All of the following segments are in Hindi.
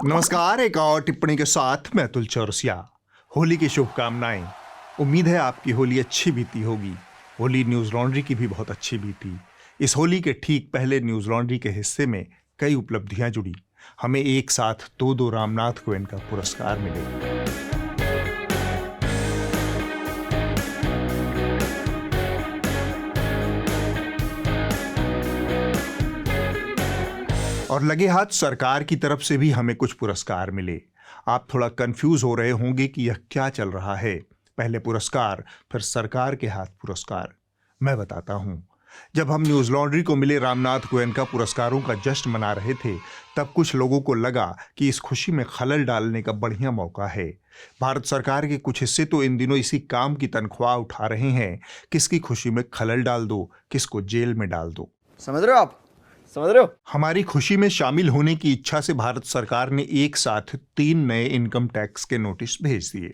नमस्कार, एक और टिप्पणी के साथ मैं अतुल चौरसिया। होली की शुभकामनाएं। उम्मीद है आपकी होली अच्छी बीती होगी। होली न्यूज लॉन्ड्री की भी बहुत अच्छी बीती। इस होली के ठीक पहले न्यूज लॉन्ड्री के हिस्से में कई उपलब्धियां जुड़ी। हमें एक साथ दो रामनाथ गोयन का पुरस्कार मिले। और लगे हाथ सरकार की तरफ से भी हमें कुछ पुरस्कार मिले। आप थोड़ा कंफ्यूज हो रहे होंगे कि यह क्या चल रहा है, पहले पुरस्कार फिर सरकार के हाथ पुरस्कार। मैं बताता हूं। जब हम न्यूज लॉन्ड्री को मिले रामनाथ गोयन का पुरस्कारों का जश्न मना रहे थे, तब कुछ लोगों को लगा कि इस खुशी में खलल डालने का बढ़िया मौका है। भारत सरकार के कुछ हिस्से तो इन दिनों इसी काम की तनख्वाह उठा रहे हैं। किसकी खुशी में खलल डाल दो, किसको जेल में डाल दो। समझ रहे हो आप? समझ रहे हो? हमारी खुशी में शामिल होने की इच्छा से भारत सरकार ने एक साथ 3 नए इनकम टैक्स के नोटिस भेज दिए।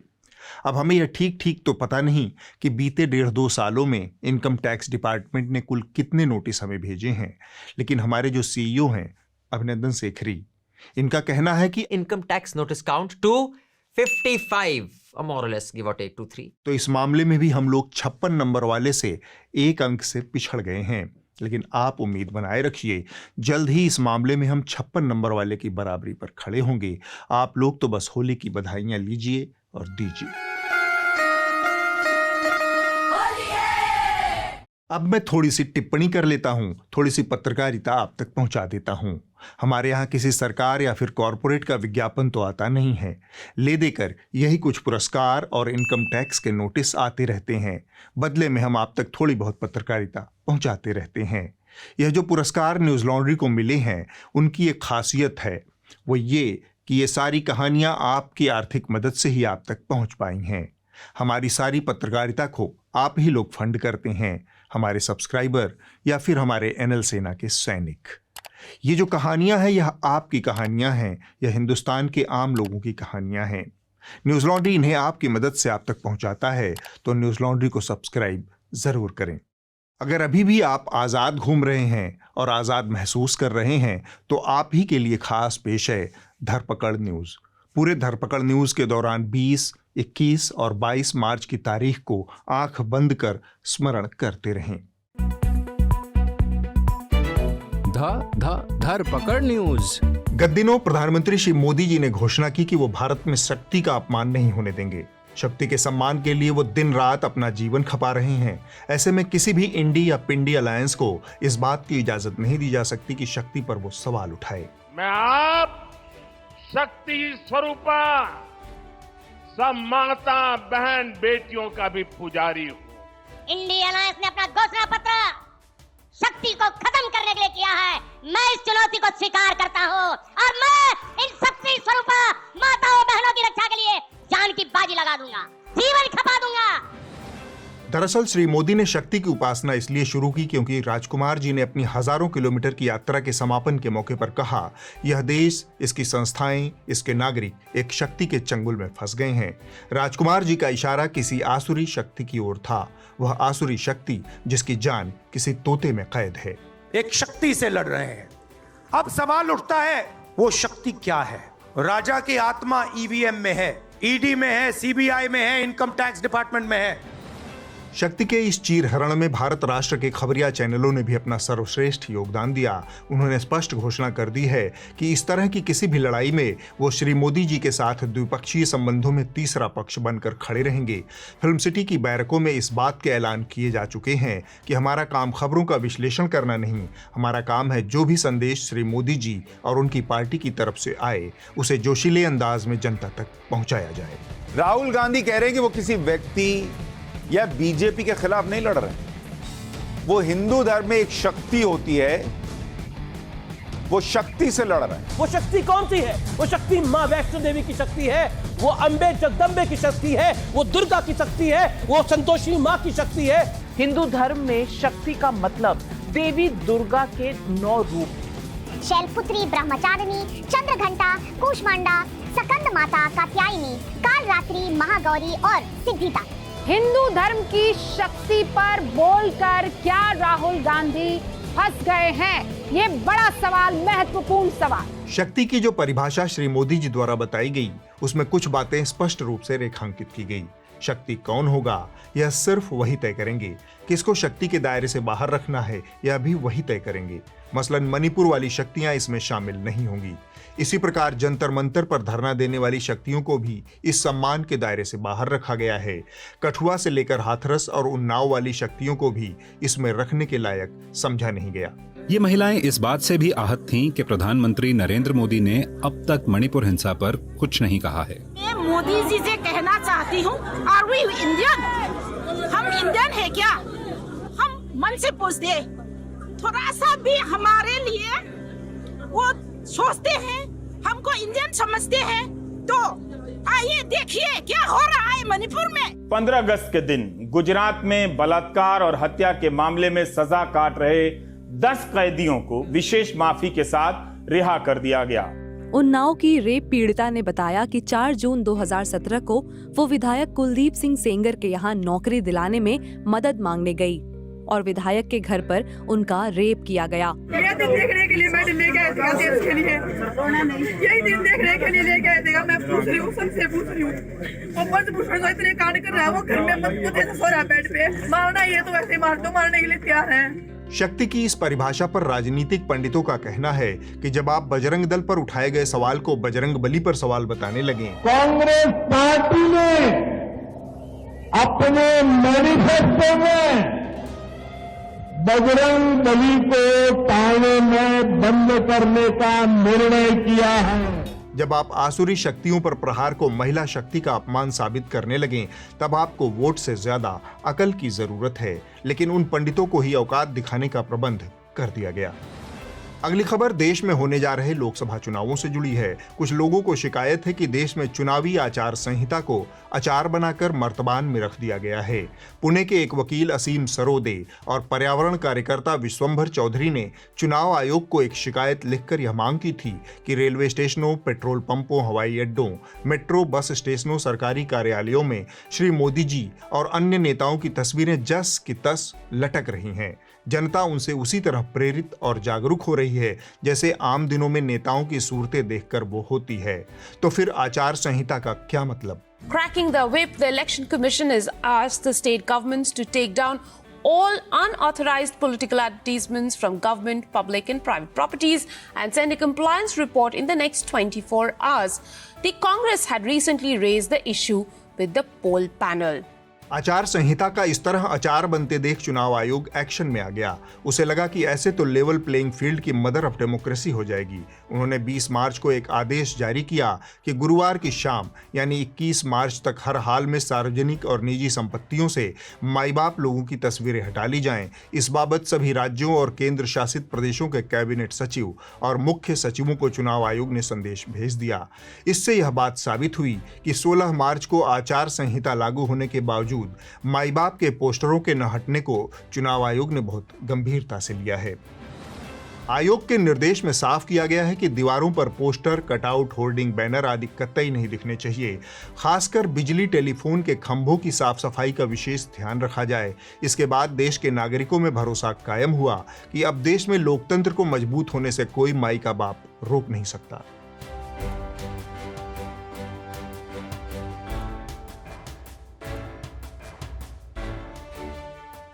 अब हमें यह ठीक तो पता नहीं कि बीते 1.5-2 सालों में इनकम टैक्स डिपार्टमेंट ने कुल कितने नोटिस हमें भेजे हैं, लेकिन हमारे जो सीईओ हैं अभिनंदन सेखरी, इनका कहना है कि income tax notice count to 55 more or less, give or take 2-3। तो इस मामले में भी हम लोग 56 नंबर वाले से 1 अंक से पिछड़ गए हैं। लेकिन आप उम्मीद बनाए रखिए, जल्द ही इस मामले में हम 56 नंबर वाले की बराबरी पर खड़े होंगे। आप लोग तो बस होली की बधाइयां लीजिए और दीजिए। अब मैं थोड़ी सी टिप्पणी कर लेता हूं, थोड़ी सी पत्रकारिता आप तक पहुंचा देता हूं। हमारे यहां किसी सरकार या फिर कॉरपोरेट का विज्ञापन तो आता नहीं है। ले देकर यही कुछ पुरस्कार और इनकम टैक्स के नोटिस आते रहते हैं। बदले में हम आप तक थोड़ी बहुत पत्रकारिता पहुंचाते रहते हैं। यह जो पुरस्कार न्यूज लॉन्ड्री को मिले हैं, उनकी एक खासियत है, वो ये कि ये सारी कहानियां आपकी आर्थिक मदद से ही आप तक पहुंच पाई हैं। हमारी सारी पत्रकारिता को आप ही लोग फंड करते हैं, हमारे सब्सक्राइबर या फिर हमारे एनएल सेना के सैनिक। ये जो कहानियां हैं, यह आपकी कहानियां हैं, यह हिंदुस्तान के आम लोगों की कहानियां हैं। न्यूज लॉन्ड्री इन्हें आपकी मदद से आप तक पहुंचाता है, तो न्यूज लॉन्ड्री को सब्सक्राइब जरूर करें। अगर अभी भी आप आज़ाद घूम रहे हैं और आज़ाद महसूस कर रहे हैं, तो आप ही के लिए खास पेश है धरपकड़ न्यूज़। पूरे धरपकड़ न्यूज़ के दौरान 20, 21 और 22 मार्च की तारीख को आंख बंद कर स्मरण करते रहें। धरपकड़ न्यूज़। गत दिनों प्रधानमंत्री श्री मोदी जी ने घोषणा की कि वो भारत में शक्ति का अपमान नहीं होने देंगे। शक्ति के सम्मान के लिए वो दिन रात अपना जीवन खपा रहे हैं। ऐसे में किसी भी इंडी या पिंडी अलायंस को इस बात की इजाजत नहीं दी जा सकती कि शक्ति पर वो सवाल उठाए। मैं आप शक्ति स्वरूपा सब माता बहन बेटियों का भी पुजारी हूँ। इंडी अलायंस ने अपना घोषणा पत्र शक्ति को खत्म करने के लिए किया है। मैं इस चुनौती को स्वीकार करता हूँ और मैं इन शक्ति स्वरूपा माताओं बहनों की रक्षा के लिए जान की बाजी लगा दूंगा, जीवन खपा दूंगा। दरअसल श्री मोदी ने शक्ति की उपासना इसलिए शुरू की क्योंकि राजकुमार जी ने अपनी हजारों किलोमीटर की यात्रा के समापन के मौके पर कहा, यह देश, इसकी संस्थाएं, इसके नागरिक एक शक्ति के चंगुल में फंस गए हैं। राजकुमार जी का इशारा किसी आसुरी शक्ति की ओर था, वह आसुरी शक्ति जिसकी जान किसी तोते में कैद है। एक शक्ति से लड़ रहे हैं। अब सवाल उठता है, वो शक्ति क्या है? राजा की आत्मा ईवीएम में है, ईडी में है, सीबीआई में है, इनकम टैक्स डिपार्टमेंट में है। शक्ति के इस चीरहरण में भारत राष्ट्र के खबरिया चैनलों ने भी अपना सर्वश्रेष्ठ योगदान दिया। उन्होंने स्पष्ट घोषणा कर दी है कि इस तरह की किसी भी लड़ाई में वो श्री मोदी जी के साथ द्विपक्षीय संबंधों में तीसरा पक्ष बनकर खड़े रहेंगे। फिल्म सिटी की बैरकों में इस बात के ऐलान किए जा चुके हैं कि हमारा काम खबरों का विश्लेषण करना नहीं, हमारा काम है जो भी संदेश श्री मोदी जी और उनकी पार्टी की तरफ से आए, उसे जोशीले अंदाज में जनता तक पहुंचाया जाए। राहुल गांधी कह रहे हैं कि वो किसी व्यक्ति या बीजेपी के खिलाफ नहीं लड़ रहे हैं। वो हिंदू धर्म में एक शक्ति होती है, वो शक्ति से लड़ रहे हैं। वो शक्ति कौन सी है? वो शक्ति मां वैष्णो देवी की शक्ति है, वो अंबे जगदम्बे की शक्ति है, वो दुर्गा की शक्ति है, वो संतोषी मां की शक्ति है। हिंदू धर्म में शक्ति का मतलब देवी दुर्गा के 9 रूप, शैलपुत्री, ब्रह्मचारिणी, चंद्रघंटा, कूष्मांडा, सकंद माता, कात्यायनी, कालरात्रि, महागौरी और सिद्धिदा। हिंदू धर्म की शक्ति पर बोलकर क्या राहुल गांधी फंस गए हैं? ये बड़ा सवाल, महत्वपूर्ण सवाल। शक्ति की जो परिभाषा श्री मोदी जी द्वारा बताई गई, उसमें कुछ बातें स्पष्ट रूप से रेखांकित की गई। शक्ति कौन होगा, यह सिर्फ वही तय करेंगे। किसको शक्ति के दायरे से बाहर रखना है, यह भी वही तय करेंगे। मसलन मणिपुर वाली शक्तियां इसमें शामिल नहीं होंगी। इसी प्रकार जंतर मंतर पर धरना देने वाली शक्तियों को भी इस सम्मान के दायरे से बाहर रखा गया है। कठुआ से लेकर हाथरस और उन्नाव वाली शक्तियों को भी इसमें रखने के लायक समझा नहीं गया। ये महिलाएं इस बात से भी आहत थीं कि प्रधानमंत्री नरेंद्र मोदी ने अब तक मणिपुर हिंसा पर कुछ नहीं कहा है। मैं मोदी जी से कहना चाहती हूँ, आर वी इंडियन? हम इंडियन है क्या? हम मन से पूछते, थोड़ा सा भी हमारे लिए वो सोचते हैं, हमको इंडियन समझते हैं, तो आइए देखिए क्या हो रहा है मणिपुर में। 15 अगस्त के दिन गुजरात में बलात्कार और हत्या के मामले में सजा काट रहे 10 कैदियों को विशेष माफी के साथ रिहा कर दिया गया। उन्नाव की रेप पीड़िता ने बताया कि 4 जून 2017 को वो विधायक कुलदीप सिंह सेंगर के यहाँ नौकरी दिलाने में मदद मांगने गई और विधायक के घर पर उनका रेप किया गया। ये दिन देखने के लिए मैं दिल्ली गया था, देश के लिए यही दिन देखने के लिए ले गए थे। मैं पूछ रही हूँ, सबसे पूछ रही हूँ, वो भूषण जो इतने कांड कर रहा है, वो घर में मत ऐसे सो रहा है बेड पे, मारना ही है तो वैसे मार दो, मारने के लिए तैयार है। शक्ति की इस परिभाषा पर राजनीतिक पंडितों का कहना है कि जब आप बजरंग दल पर उठाए गए सवाल को बजरंग बली पर सवाल बताने लगे, कांग्रेस पार्टी ने अपने मैनिफेस्टो में बजरंग बली को थाने में बंद करने का निर्णय किया है। जब आप आसुरी शक्तियों पर प्रहार को महिला शक्ति का अपमान साबित करने लगे, तब आपको वोट से ज्यादा अकल की जरूरत है। लेकिन उन पंडितों को ही औकात दिखाने का प्रबंध कर दिया गया। अगली खबर देश में होने जा रहे लोकसभा चुनावों से जुड़ी है। कुछ लोगों को शिकायत है कि देश में चुनावी आचार संहिता को अचार बनाकर मर्तबान में रख दिया गया है। पुणे के एक वकील असीम सरोदे और पर्यावरण कार्यकर्ता विश्वंभर चौधरी ने चुनाव आयोग को एक शिकायत लिखकर यह मांग की थी कि रेलवे स्टेशनों, पेट्रोल पंपों, हवाई अड्डों, मेट्रो बस स्टेशनों, सरकारी कार्यालयों में श्री मोदी जी और अन्य नेताओं की तस्वीरें जस की तस लटक रही हैं। जनता उनसे उसी तरह प्रेरित और जागरूक हो रही है जैसे आम दिनों में नेताओं की सूरतें देखकर वो होती है। तो फिर आचार संहिता का क्या मतलब? Cracking the whip, the Election Commission has asked the state governments to take down all unauthorized political advertisements from government, public and private properties and send a compliance report in the next 24 hours. The Congress had recently raised the issue with the poll panel. आचार संहिता का इस तरह अचार बनते देख चुनाव आयोग एक्शन में आ गया। उसे लगा कि ऐसे तो लेवल प्लेइंग फील्ड की मदर ऑफ डेमोक्रेसी हो जाएगी। उन्होंने 20 मार्च को एक आदेश जारी किया कि गुरुवार की शाम यानी 21 मार्च तक हर हाल में सार्वजनिक और निजी संपत्तियों से माई बाप लोगों की तस्वीरें हटा ली जाएं। इस बाबत सभी राज्यों और केंद्र शासित प्रदेशों के कैबिनेट सचिव और मुख्य सचिवों को चुनाव आयोग ने संदेश भेज दिया। इससे यह बात साबित हुई कि 16 मार्च को आचार संहिता लागू होने के बावजूद माई बाप के पोस्टरों के न हटने को चुनाव आयोग ने बहुत गंभीरता से लिया है। आयोग के निर्देश में साफ किया गया है कि दीवारों पर पोस्टर, कटआउट, होर्डिंग, बैनर आदि कतई नहीं दिखने चाहिए। खासकर बिजली टेलीफोन के खंभों की साफ सफाई का विशेष ध्यान रखा जाए। इसके बाद देश के नागरिकों में भरोसा कायम हुआ कि अब देश में लोकतंत्र को मजबूत होने से कोई माई का बाप रोक नहीं सकता।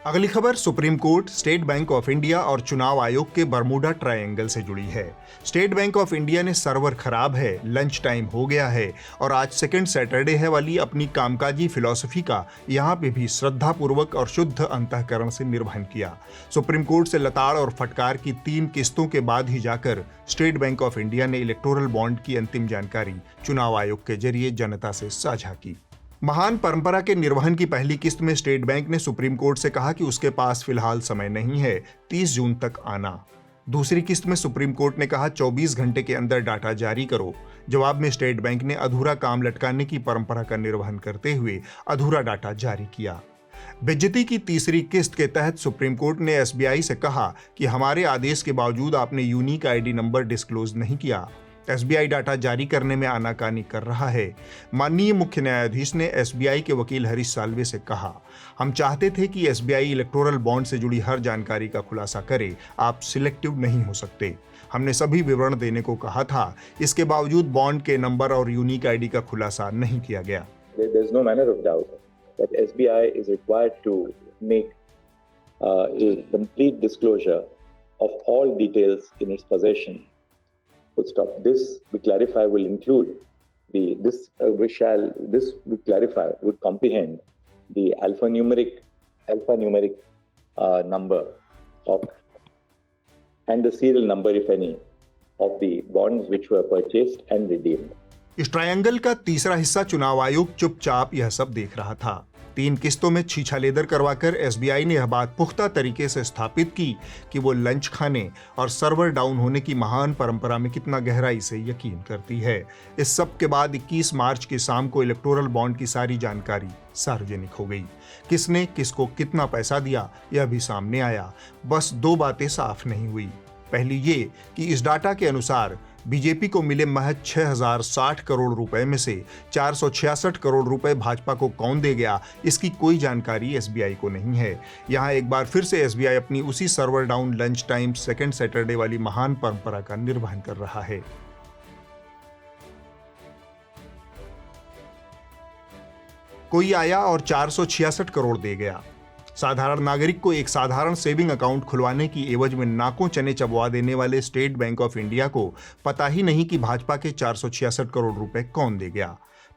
अगली खबर supreme court, state bank of India और चुनाव आयोग के बरमूडा ट्रायंगल से जुड़ी है। स्टेट बैंक ऑफ इंडिया ने सर्वर खराब है, लंच टाइम हो गया है और आज सेकंड सैटरडे है वाली अपनी कामकाजी फिलॉसफी का यहाँ पे भी श्रद्धापूर्वक और शुद्ध अंतःकरण से निर्वहन किया। सुप्रीम कोर्ट से लताड़ और फटकार की 3 किस्तों के बाद ही जाकर स्टेट बैंक ऑफ इंडिया ने इलेक्टोरल बॉन्ड की अंतिम जानकारी चुनाव आयोग के जरिए जनता से साझा की। महान परंपरा के निर्वहन की पहली किस्त में स्टेट बैंक ने सुप्रीम कोर्ट से कहा कि उसके पास फिलहाल समय नहीं है, 30 जून तक आना। दूसरी किस्त में सुप्रीम कोर्ट ने कहा 24 घंटे के अंदर डाटा जारी करो। जवाब में स्टेट बैंक ने अधूरा काम लटकाने की परंपरा का निर्वहन करते हुए अधूरा डाटा जारी किया। बेइज्जती की तीसरी किस्त के तहत सुप्रीम कोर्ट ने एसबीआई से कहा कि हमारे आदेश के बावजूद आपने यूनिक आईडी नंबर डिस्क्लोज नहीं किया। एसबीआई डाटा जारी करने में आनाकानी कर रहा है। माननीय मुख्य न्यायाधीश ने एसबीआई के वकील हरीश साल्वे से कहा, हम चाहते थे कि एसबीआई इलेक्टोरल बॉन्ड से जुड़ी हर जानकारी का खुलासा करे, आप सिलेक्टिव नहीं हो सकते। हमने सभी विवरण देने को कहा था, इसके बावजूद बॉन्ड के नंबर और यूनिक आईडी का खुलासा नहीं किया गया। There is no manner of doubt that SBI is required to make a complete disclosure of all details in its possession. Full stop. This, we clarify, will include would comprehend the alphanumeric number of and the serial number, if any, of the bonds which were purchased and redeemed. इस ट्रायंगल का तीसरा हिस्सा चुनाव आयोग चुपचाप यह सब देख रहा था। 3 किस्तों में छीछा लेदर करवाकर एसबीआई ने यह बात पुख्ता तरीके से स्थापित की कि वो लंच खाने और सर्वर डाउन होने की महान परंपरा में कितना गहराई से यकीन करती है। इस सब के बाद 21 मार्च की शाम को इलेक्टोरल बॉन्ड की सारी जानकारी सार्वजनिक हो गई। किसने किसको कितना पैसा दिया यह भी सामने आया। बस 2 बातें साफ नहीं हुई। पहली ये कि इस डाटा के अनुसार बीजेपी को मिले महज 6060 करोड़ रुपए में से 466 करोड़ रुपए भाजपा को कौन दे गया, इसकी कोई जानकारी एसबीआई को नहीं है। यहां एक बार फिर से एसबीआई अपनी उसी server down lunch time second Saturday वाली महान परंपरा का निर्वहन कर रहा है। कोई आया और 466 करोड़ दे गया। साधारण नागरिक को एक साधारण सेविंग अकाउंट खुलवाने की एवज में नाकों चने चबवा देने वाले स्टेट बैंक ऑफ इंडिया को पता ही नहीं कि भाजपा के 466 करोड़ रुपए कौन दे गया।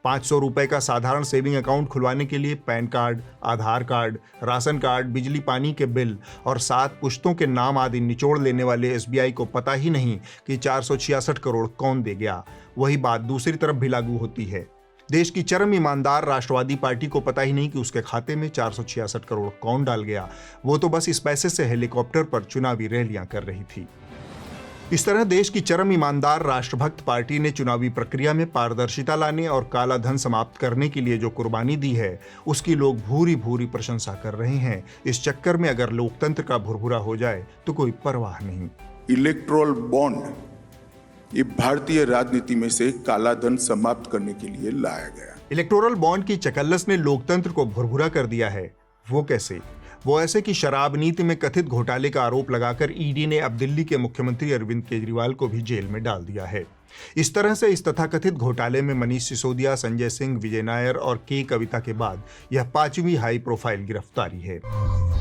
500 रुपए का साधारण सेविंग अकाउंट खुलवाने के लिए पैन कार्ड, आधार कार्ड, राशन कार्ड, बिजली पानी के बिल और 7 पुश्तों के नाम आदि निचोड़ लेने वाले एसबीआई को पता ही नहीं कि 466 करोड़ कौन दे गया। वही बात दूसरी तरफ भी लागू होती है। देश की चरम ईमानदार राष्ट्रवादी पार्टी को पता ही नहीं कि उसके खाते में 466 करोड़ कौन डाल गया। वो तो बस इस पैसे से हेलीकॉप्टर पर चुनावी रैलियां कर रही थी। इस तरह देश की चरम ईमानदार राष्ट्रभक्त पार्टी ने चुनावी प्रक्रिया में पारदर्शिता लाने और काला धन समाप्त करने के लिए जो कुर्बानी दी है, उसकी लोग भूरी भूरी प्रशंसा कर रहे हैं। इस चक्कर में अगर लोकतंत्र का भुरभुरा हो जाए तो कोई परवाह नहीं। इलेक्टोरल बॉन्ड ये भारतीय राजनीति में से काला धन समाप्त करने के लिए लाया गया। इलेक्टोरल बॉन्ड की चकल्लस ने लोकतंत्र को भुरभुरा कर दिया है। वो कैसे? वो ऐसे कि शराब नीति में कथित घोटाले का आरोप लगाकर ईडी ने अब दिल्ली के मुख्यमंत्री अरविंद केजरीवाल को भी जेल में डाल दिया है। इस तरह से इस तथाकथित घोटाले में मनीष सिसोदिया, संजय सिंह, विजय नायर और के कविता के बाद यह 5वीं हाई प्रोफाइल गिरफ्तारी है।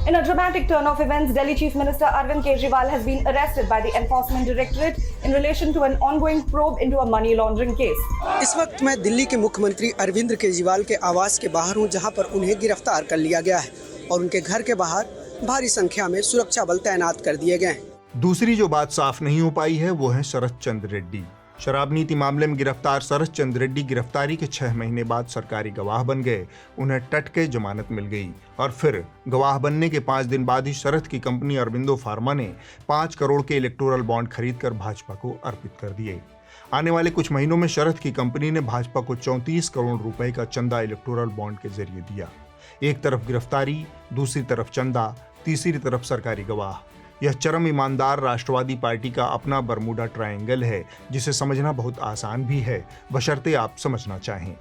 In a dramatic turn of events, Delhi Chief Minister Arvind Kejriwal has been arrested by the Enforcement Directorate in relation to an ongoing probe into a money laundering case. इस वक्त मैं दिल्ली के मुख्यमंत्री अरविंद केजरीवाल के आवास के बाहर हूं, जहां पर उन्हें गिरफ्तार कर लिया गया है और उनके घर के बाहर भारी संख्या में सुरक्षा बल तैनात कर दिए गए हैं। दूसरी जो बात साफ नहीं हो पाई है वो है शरद चंद्र रेड्डी। शराब नीति मामले में गिरफ्तार शरद चंद्र रेड्डी गिरफ्तारी के 6 महीने बाद सरकारी गवाह बन गए। उन्हें टट के जमानत मिल गई और फिर गवाह बनने के 5 दिन बाद ही शरद की कंपनी अरबिंदो फार्मा ने 5 करोड़ के इलेक्टोरल बॉन्ड खरीदकर भाजपा को अर्पित कर दिए। आने वाले कुछ महीनों में शरद की कंपनी ने भाजपा को 34 करोड़ रुपए का चंदा इलेक्टोरल बॉन्ड के जरिए दिया। एक तरफ गिरफ्तारी, दूसरी तरफ चंदा, तीसरी तरफ सरकारी गवाह। यह चरम ईमानदार राष्ट्रवादी पार्टी का अपना बरमूडा ट्रायंगल है, जिसे समझना बहुत आसान भी है, बशर्ते आप समझना चाहें।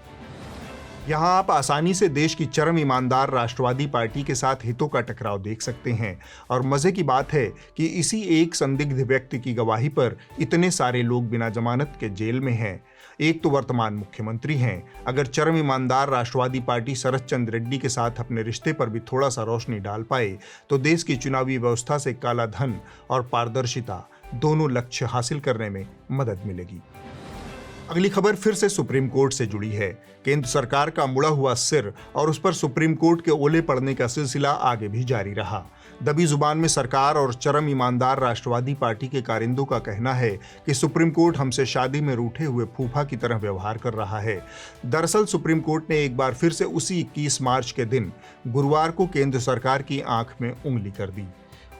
यहाँ आप आसानी से देश की चरम ईमानदार राष्ट्रवादी पार्टी के साथ हितों का टकराव देख सकते हैं। और मजे की बात है कि इसी एक संदिग्ध व्यक्ति की गवाही पर इतने सारे लोग बिना जमानत के जेल में हैं। एक तो वर्तमान मुख्यमंत्री हैं। अगर चरम ईमानदार राष्ट्रवादी पार्टी शरद चंद्र रेड्डी के साथ अपने रिश्ते पर भी थोड़ा सा रोशनी डाल पाए तो देश की चुनावी व्यवस्था से काला धन और पारदर्शिता दोनों लक्ष्य हासिल करने में मदद मिलेगी। अगली खबर फिर से सुप्रीम कोर्ट से जुड़ी है। केंद्र सरकार का मुड़ा हुआ सिर और उस पर सुप्रीम कोर्ट के ओले पड़ने का सिलसिला आगे भी जारी रहा। दबी जुबान में सरकार और चरम ईमानदार राष्ट्रवादी पार्टी के कारिंदों का कहना है कि सुप्रीम कोर्ट हमसे शादी में रूठे हुए फूफा की तरह व्यवहार कर रहा है। दरअसल सुप्रीम कोर्ट ने एक बार फिर से उसी 21 मार्च के दिन गुरुवार को केंद्र सरकार की आंख में उंगली कर दी।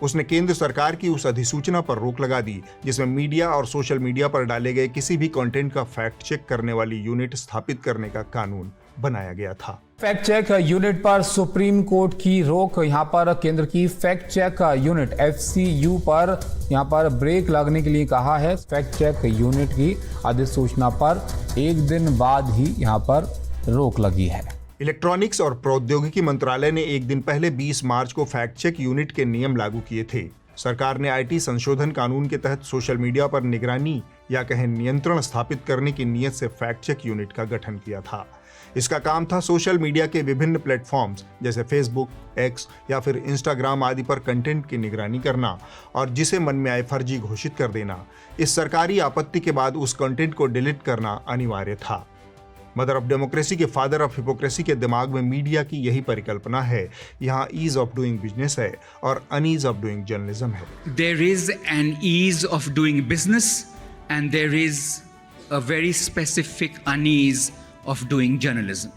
उसने केंद्र सरकार की उस अधिसूचना पर रोक लगा दी जिसमें मीडिया और सोशल मीडिया पर डाले गए किसी भी कंटेंट का फैक्ट चेक करने वाली यूनिट स्थापित करने का कानून बनाया गया था। फैक्ट चेक यूनिट पर सुप्रीम कोर्ट की रोक। यहां पर केंद्र की फैक्ट चेक यूनिट FCU पर यहां पर ब्रेक लगने के लिए कहा है। फैक्ट चेक यूनिट की अधिसूचना पर एक दिन बाद ही यहां पर रोक लगी है। इलेक्ट्रॉनिक्स और प्रौद्योगिकी मंत्रालय ने एक दिन पहले 20 मार्च को फैक्ट चेक यूनिट के नियम लागू किए थे। सरकार ने IT संशोधन कानून के तहत सोशल मीडिया पर निगरानी या कहें नियंत्रण स्थापित करने की नीयत से फैक्ट चेक यूनिट का गठन किया था। इसका काम था सोशल मीडिया के विभिन्न प्लेटफॉर्म्स जैसे फेसबुक, X या फिर इंस्टाग्राम आदि पर कंटेंट की निगरानी करना और जिसे मन में आए फर्जी घोषित कर देना। इस सरकारी आपत्ति के बाद उस कंटेंट को डिलीट करना अनिवार्य था। मदर ऑफ डेमोक्रेसी के फादर ऑफ हिपोक्रेसी के दिमाग में मीडिया की यही परिकल्पना है। यहाँ ईज ऑफ डूइंग बिजनेस है और अनईज ऑफ डूइंग जर्नलिज्म है। There is an ease of doing business and there is a very specific unease of doing journalism.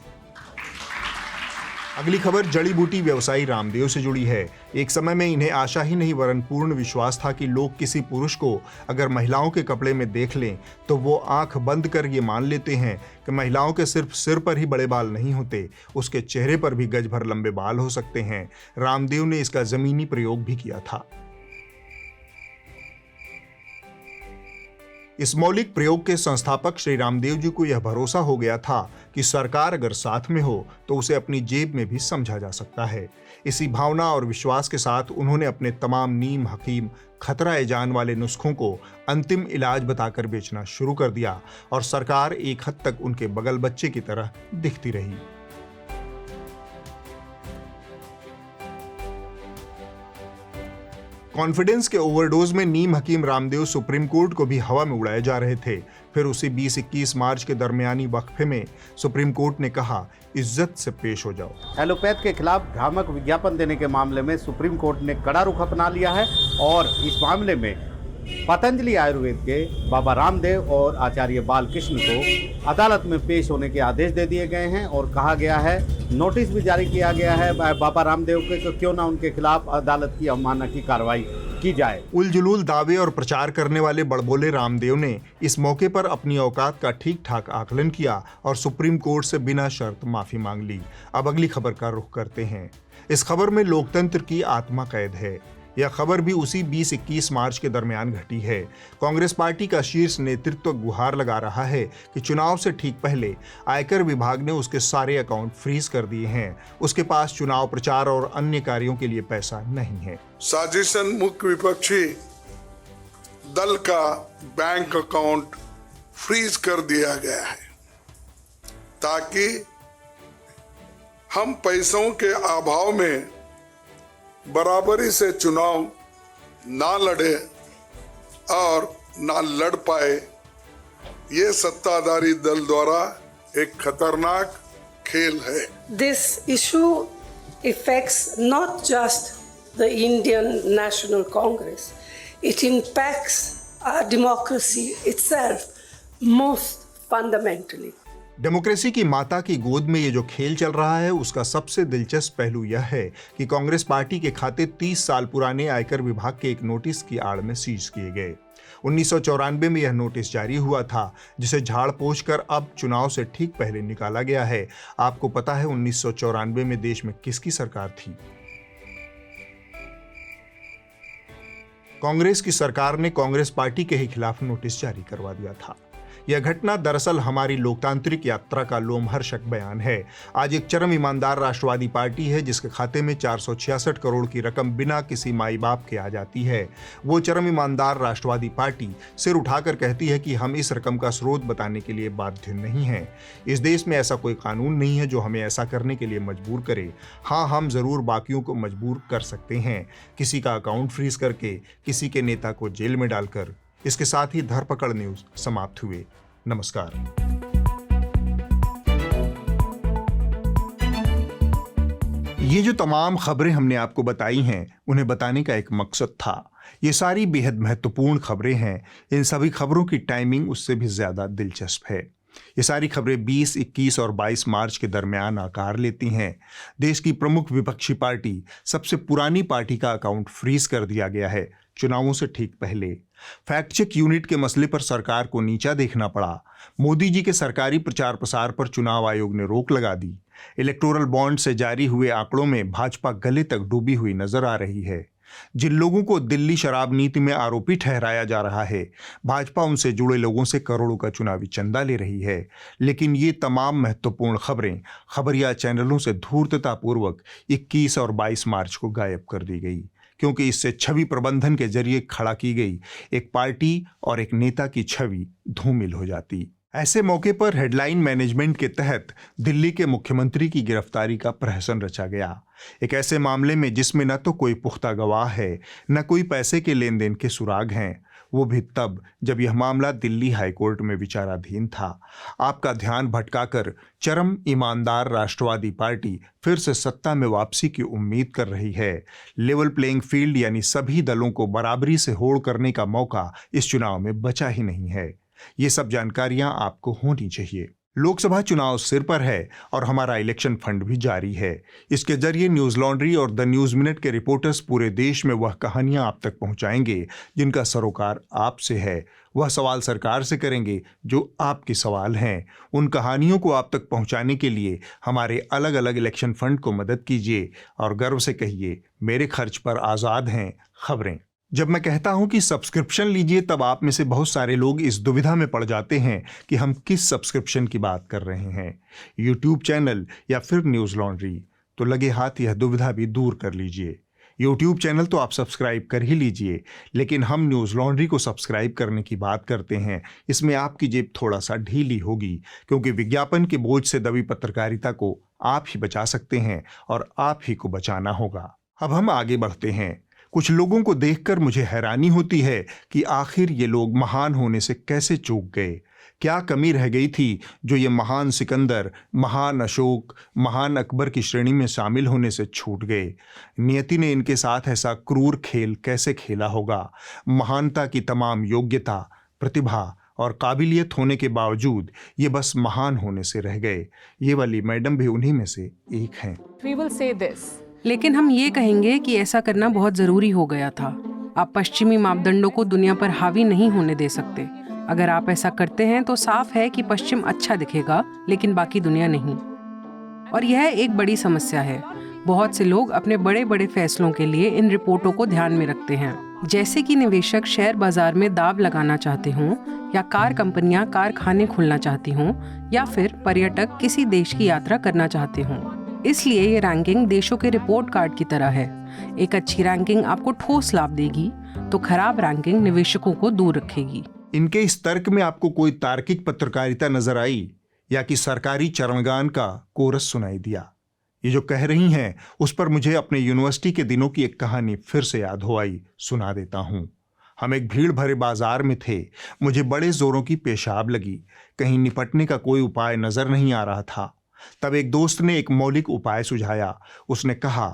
अगली खबर जड़ी बूटी व्यवसायी रामदेव से जुड़ी है। एक समय में इन्हें आशा ही नहीं वरन पूर्ण विश्वास था कि लोग किसी पुरुष को अगर महिलाओं के कपड़े में देख लें तो वो आंख बंद कर ये मान लेते हैं कि महिलाओं के सिर्फ सिर पर ही बड़े बाल नहीं होते, उसके चेहरे पर भी गज भर लंबे बाल हो सकते हैं। रामदेव ने इसका जमीनी प्रयोग भी किया था। इस मौलिक प्रयोग के संस्थापक श्री रामदेव जी को यह भरोसा हो गया था कि सरकार अगर साथ में हो तो उसे अपनी जेब में भी समझा जा सकता है। इसी भावना और विश्वास के साथ उन्होंने अपने तमाम नीम हकीम खतरा ए जान वाले नुस्खों को अंतिम इलाज बताकर बेचना शुरू कर दिया और सरकार एक हद तक उनके बगल बच्चे की तरह दिखती रही। कॉन्फिडेंस के ओवरडोज में नीम हकीम रामदेव सुप्रीम कोर्ट को भी हवा में उड़ाए जा रहे थे। फिर उसी 20-21 मार्च के दरमियानी वक्फे में सुप्रीम कोर्ट ने कहा, इज्जत से पेश हो जाओ। एलोपैथ के खिलाफ भ्रामक विज्ञापन देने के मामले में सुप्रीम कोर्ट ने कड़ा रुख अपना लिया है और इस मामले में पतंजलि आयुर्वेद के बाबा रामदेव और आचार्य बालकृष्ण को अदालत में पेश होने के आदेश दे दिए गए हैं और कहा गया है, नोटिस भी जारी किया गया है बाबा रामदेव के, तो क्यों ना उनके खिलाफ अदालत की अवमानना की कार्रवाई की जाए। उलझुलूल दावे और प्रचार करने वाले बड़बोले रामदेव ने इस मौके पर अपनी औकात का ठीक ठाक आकलन किया और सुप्रीम कोर्ट से बिना शर्त माफी मांग ली। अब अगली खबर का रुख करते हैं। इस खबर में लोकतंत्र की आत्मा कैद है। यह खबर भी उसी 20-21 मार्च के दरमियान घटी है। कांग्रेस पार्टी का शीर्ष नेतृत्व गुहार लगा रहा है कि चुनाव से ठीक पहले आयकर विभाग ने उसके सारे अकाउंट फ्रीज कर दिए हैं। उसके पास चुनाव प्रचार और अन्य कार्यों के लिए पैसा नहीं है। साजिशन मुख्य विपक्षी दल का बैंक अकाउंट फ्रीज कर दिया गया है ताकि हम पैसों के अभाव में बराबरी से चुनाव ना लड़े और ना लड़ पाए। ये सत्ताधारी दल द्वारा एक खतरनाक खेल है। This issue affects not just the Indian National Congress. It impacts our democracy itself most fundamentally. Democracy की माता की गोद में ये जो खेल चल रहा है उसका सबसे दिलचस्प पहलू यह है कि कांग्रेस पार्टी के खाते 30 साल पुराने आयकर विभाग के एक नोटिस की आड़ में सीज किए गए। 1994 में यह नोटिस जारी हुआ था जिसे झाड़ पोंछ कर अब चुनाव से ठीक पहले निकाला गया है। आपको पता है 1994 में देश में किसकी सरकार थी? कांग्रेस की सरकार ने कांग्रेस पार्टी के ही खिलाफ नोटिस जारी करवा दिया था। यह घटना दरअसल हमारी लोकतांत्रिक यात्रा का लोमहर्षक बयान है। आज एक चरम ईमानदार राष्ट्रवादी पार्टी है जिसके खाते में 466 करोड़ की रकम बिना किसी माई बाप के आ जाती है। वो चरम ईमानदार राष्ट्रवादी पार्टी सिर उठाकर कहती है कि हम इस रकम का स्रोत बताने के लिए बाध्य नहीं हैं। इस देश में ऐसा कोई कानून नहीं है जो हमें ऐसा करने के लिए मजबूर करे। हाँ, हम जरूर बाकियों को मजबूर कर सकते हैं, किसी का अकाउंट फ्रीज करके, किसी के नेता को जेल में डालकर। इसके साथ ही धरपकड़ न्यूज समाप्त हुए। नमस्कार। ये जो तमाम खबरें हमने आपको बताई हैं उन्हें बताने का एक मकसद था। ये सारी बेहद महत्वपूर्ण खबरें हैं। इन सभी खबरों की टाइमिंग उससे भी ज्यादा दिलचस्प है। ये सारी खबरें 20, 21 और 22 मार्च के दरमियान आकार लेती हैं। देश की प्रमुख विपक्षी पार्टी, सबसे पुरानी पार्टी का अकाउंट फ्रीज कर दिया गया है चुनावों से ठीक पहले। फैक्ट चेक यूनिट के मसले पर सरकार को नीचा देखना पड़ा। मोदी जी के सरकारी प्रचार प्रसार पर चुनाव आयोग ने रोक लगा दी। इलेक्टोरल बॉन्ड से जारी हुए आंकड़ों में भाजपा गले तक डूबी हुई नजर आ रही है। जिन लोगों को दिल्ली शराब नीति में आरोपी ठहराया जा रहा है, भाजपा उनसे जुड़े लोगों से करोड़ों का चुनावी चंदा ले रही है। लेकिन ये तमाम महत्वपूर्ण खबरें खबरिया चैनलों से धूर्ततापूर्वक 21 और 22 मार्च को गायब कर दी गई, क्योंकि इससे छवि प्रबंधन के जरिए खड़ा की गई एक पार्टी और एक नेता की छवि धूमिल हो जाती। ऐसे मौके पर हेडलाइन मैनेजमेंट के तहत दिल्ली के मुख्यमंत्री की गिरफ्तारी का प्रहसन रचा गया। एक ऐसे मामले में जिसमें न तो कोई पुख्ता गवाह है, न कोई पैसे के लेन देन के सुराग हैं, वो भी तब जब यह मामला दिल्ली हाईकोर्ट में विचाराधीन था। आपका ध्यान भटकाकर चरम ईमानदार राष्ट्रवादी पार्टी फिर से सत्ता में वापसी की उम्मीद कर रही है। लेवल प्लेइंग फील्ड यानी सभी दलों को बराबरी से होड़ करने का मौका इस चुनाव में बचा ही नहीं है। ये सब जानकारियां आपको होनी चाहिए। लोकसभा चुनाव सिर पर है और हमारा इलेक्शन फंड भी जारी है। इसके जरिए न्यूज लॉन्ड्री और द न्यूज मिनट के रिपोर्टर्स पूरे देश में वह कहानियां आप तक पहुंचाएंगे जिनका सरोकार आपसे है। वह सवाल सरकार से करेंगे जो आपके सवाल हैं। उन कहानियों को आप तक पहुंचाने के लिए हमारे अलग अलग इलेक्शन फंड को मदद कीजिए और गर्व से कहिए, मेरे खर्च पर आज़ाद हैं खबरें। जब मैं कहता हूं कि सब्सक्रिप्शन लीजिए, तब आप में से बहुत सारे लोग इस दुविधा में पड़ जाते हैं कि हम किस सब्सक्रिप्शन की बात कर रहे हैं, यूट्यूब चैनल या फिर न्यूज़ लॉन्ड्री। तो लगे हाथ यह दुविधा भी दूर कर लीजिए। यूट्यूब चैनल तो आप सब्सक्राइब कर ही लीजिए, लेकिन हम न्यूज़ लॉन्ड्री को सब्सक्राइब करने की बात करते हैं। इसमें आपकी जेब थोड़ा सा ढीली होगी, क्योंकि विज्ञापन के बोझ से दबी पत्रकारिता को आप ही बचा सकते हैं और आप ही को बचाना होगा। अब हम आगे बढ़ते हैं। कुछ लोगों को देखकर मुझे हैरानी होती है कि आखिर ये लोग महान होने से कैसे चूक गए। क्या कमी रह गई थी जो ये महान सिकंदर, महान अशोक, महान अकबर की श्रेणी में शामिल होने से छूट गए। नियति ने इनके साथ ऐसा क्रूर खेल कैसे खेला होगा। महानता की तमाम योग्यता, प्रतिभा और काबिलियत होने के बावजूद ये बस महान होने से रह गए। ये वाली मैडम भी उन्हीं में से एक हैं। We will say this. लेकिन हम ये कहेंगे कि ऐसा करना बहुत ज़रूरी हो गया था। आप पश्चिमी मापदंडों को दुनिया पर हावी नहीं होने दे सकते। अगर आप ऐसा करते हैं तो साफ है कि पश्चिम अच्छा दिखेगा, लेकिन बाकी दुनिया नहीं। और यह एक बड़ी समस्या है। बहुत से लोग अपने बड़े बड़े फैसलों के लिए इन रिपोर्टों को ध्यान में रखते हैं, जैसे कि निवेशक शेयर बाजार में दाव लगाना चाहते हों, या कार कंपनियां कारखाने खोलना चाहती हों, या फिर पर्यटक किसी देश की यात्रा करना चाहते हों। इसलिए ये रैंकिंग देशों के रिपोर्ट कार्ड की तरह है। एक अच्छी रैंकिंग आपको ठोस लाभ देगी, तो खराब रैंकिंग निवेशकों को दूर रखेगी। इनके इस तर्क में आपको कोई तार्किक पत्रकारिता नजर आई या कि सरकारी चरणगान का कोरस सुनाई दिया? ये जो कह रही हैं उस पर मुझे अपने यूनिवर्सिटी के दिनों की एक कहानी फिर से याद हो आई, सुना देता हूँ। हम एक भीड़ भरे बाजार में थे। मुझे बड़े जोरों की पेशाब लगी। कहीं निपटने का कोई उपाय नजर नहीं आ रहा था। तब एक दोस्त ने एक मौलिक उपाय सुझाया। उसने कहा,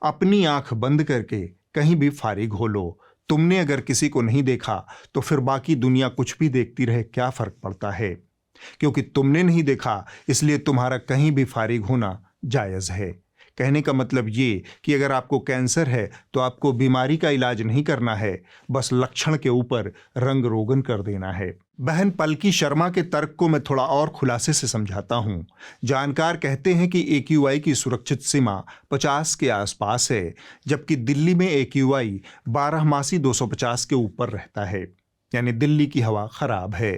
अपनी आंख बंद करके कहीं भी फारिग हो लो। तुमने अगर किसी को नहीं देखा तो फिर बाकी दुनिया कुछ भी देखती रहे, क्या फर्क पड़ता है? क्योंकि तुमने नहीं देखा, इसलिए तुम्हारा कहीं भी फारिग होना जायज़ है। कहने का मतलब ये कि अगर आपको कैंसर है तो आपको बीमारी का इलाज नहीं करना है, बस लक्षण के ऊपर रंग रोगन कर देना है। बहन पलकी शर्मा के तर्क को मैं थोड़ा और खुलासे से समझाता हूँ। जानकार कहते हैं कि AQI की सुरक्षित सीमा 50 के आसपास है, जबकि दिल्ली में AQI 12मासी 250 के ऊपर रहता है, यानी दिल्ली की हवा खराब है।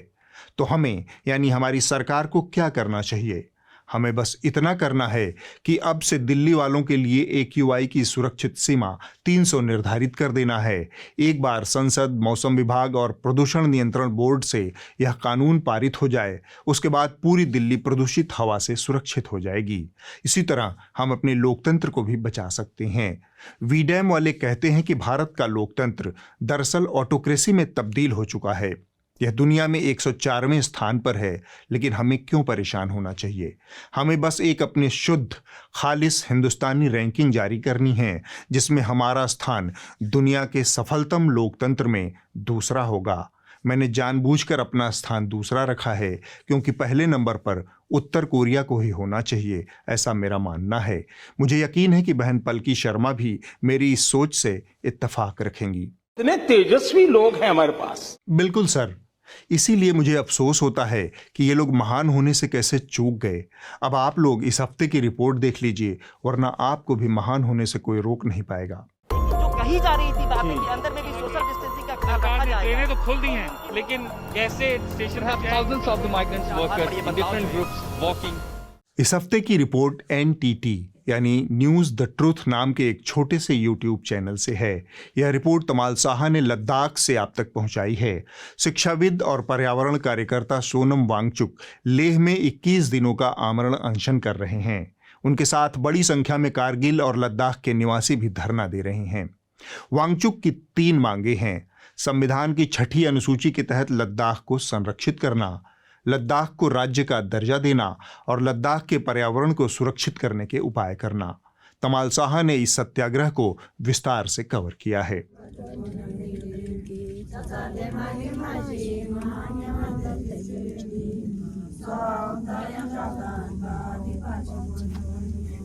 तो हमें यानी हमारी सरकार को क्या करना चाहिए? हमें बस इतना करना है कि अब से दिल्ली वालों के लिए AQI की सुरक्षित सीमा 300 निर्धारित कर देना है। एक बार संसद, मौसम विभाग और प्रदूषण नियंत्रण बोर्ड से यह कानून पारित हो जाए, उसके बाद पूरी दिल्ली प्रदूषित हवा से सुरक्षित हो जाएगी। इसी तरह हम अपने लोकतंत्र को भी बचा सकते हैं। वीडैम वाले कहते हैं कि भारत का लोकतंत्र दरअसल ऑटोक्रेसी में तब्दील हो चुका है। यह दुनिया में 104वें स्थान पर है, लेकिन हमें क्यों परेशान होना चाहिए? हमें बस एक अपने शुद्ध खालिस हिंदुस्तानी रैंकिंग जारी करनी है, जिसमें हमारा स्थान दुनिया के सफलतम लोकतंत्र में दूसरा होगा। मैंने जानबूझकर अपना स्थान दूसरा रखा है क्योंकि पहले नंबर पर उत्तर कोरिया को ही होना चाहिए, ऐसा मेरा मानना है। मुझे यकीन है कि बहन पलकी शर्मा भी मेरी इस सोच से इत्तेफाक रखेंगी। इतने तेजस्वी लोग हैं हमारे पास। बिल्कुल सर, इसीलिए मुझे अफसोस होता है कि ये लोग महान होने से कैसे चूक गए। अब आप लोग इस हफ्ते की रिपोर्ट देख लीजिए, वरना आपको भी महान होने से कोई रोक नहीं पाएगा। जो कही जा रही थी बातें कि अंदर में भी सोशल डिस्टेंसिंग का ख्याल रखा जाएगा। ट्रेनें तो खुल दी हैं, लेकिन कैसे स्टेशन पर thousands of the migrants workers in different groups walking। इस हफ्ते की रिपोर्ट NTT यानी न्यूज़ द ट्रूथ नाम के एक छोटे से YouTube चैनल से है। यह रिपोर्ट तमाल साहा ने लद्दाख से आप तक पहुंचाई है। शिक्षाविद और पर्यावरण कार्यकर्ता सोनम वांगचुक लेह में 21 दिनों का आमरण अनशन कर रहे हैं। उनके साथ बड़ी संख्या में कारगिल और लद्दाख के निवासी भी धरना दे रहे हैं। वांगचुक की 3 मांगे हैं। संविधान की 6ठी अनुसूची के तहत लद्दाख को संरक्षित करना, लद्दाख को राज्य का दर्जा देना और लद्दाख के पर्यावरण को सुरक्षित करने के उपाय करना। तमाल साहा ने इस सत्याग्रह को विस्तार से कवर किया है।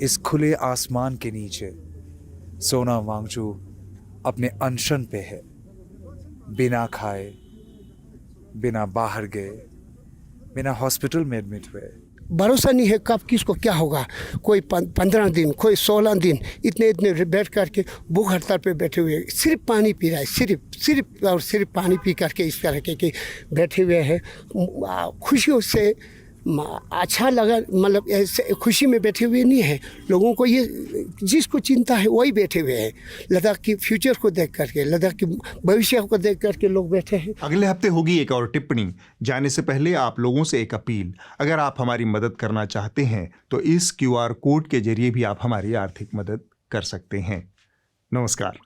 इस खुले आसमान के नीचे सोनम वांगचुक अपने अनशन पे है, बिना खाए, बिना बाहर गए, बिना हॉस्पिटल में एडमिट हुए। भरोसा नहीं है कब किसको क्या होगा। कोई 15 दिन, कोई 16 दिन इतने बैठ करके भूख हड़ताल पे बैठे हुए, सिर्फ पानी पी रहा है, सिर्फ पानी पी करके इस तरह के बैठे हुए हैं। खुशियों से अच्छा लगा, मतलब ऐसे खुशी में बैठे हुए नहीं है। लोगों को ये जिसको चिंता है वही बैठे हुए हैं। लद्दाख की फ्यूचर को देख करके, लद्दाख के भविष्य को देख करके लोग बैठे हैं। अगले हफ्ते होगी एक और टिप्पणी। जाने से पहले आप लोगों से एक अपील, अगर आप हमारी मदद करना चाहते हैं तो इस QR कोड के जरिए भी आप हमारी आर्थिक मदद कर सकते हैं। नमस्कार।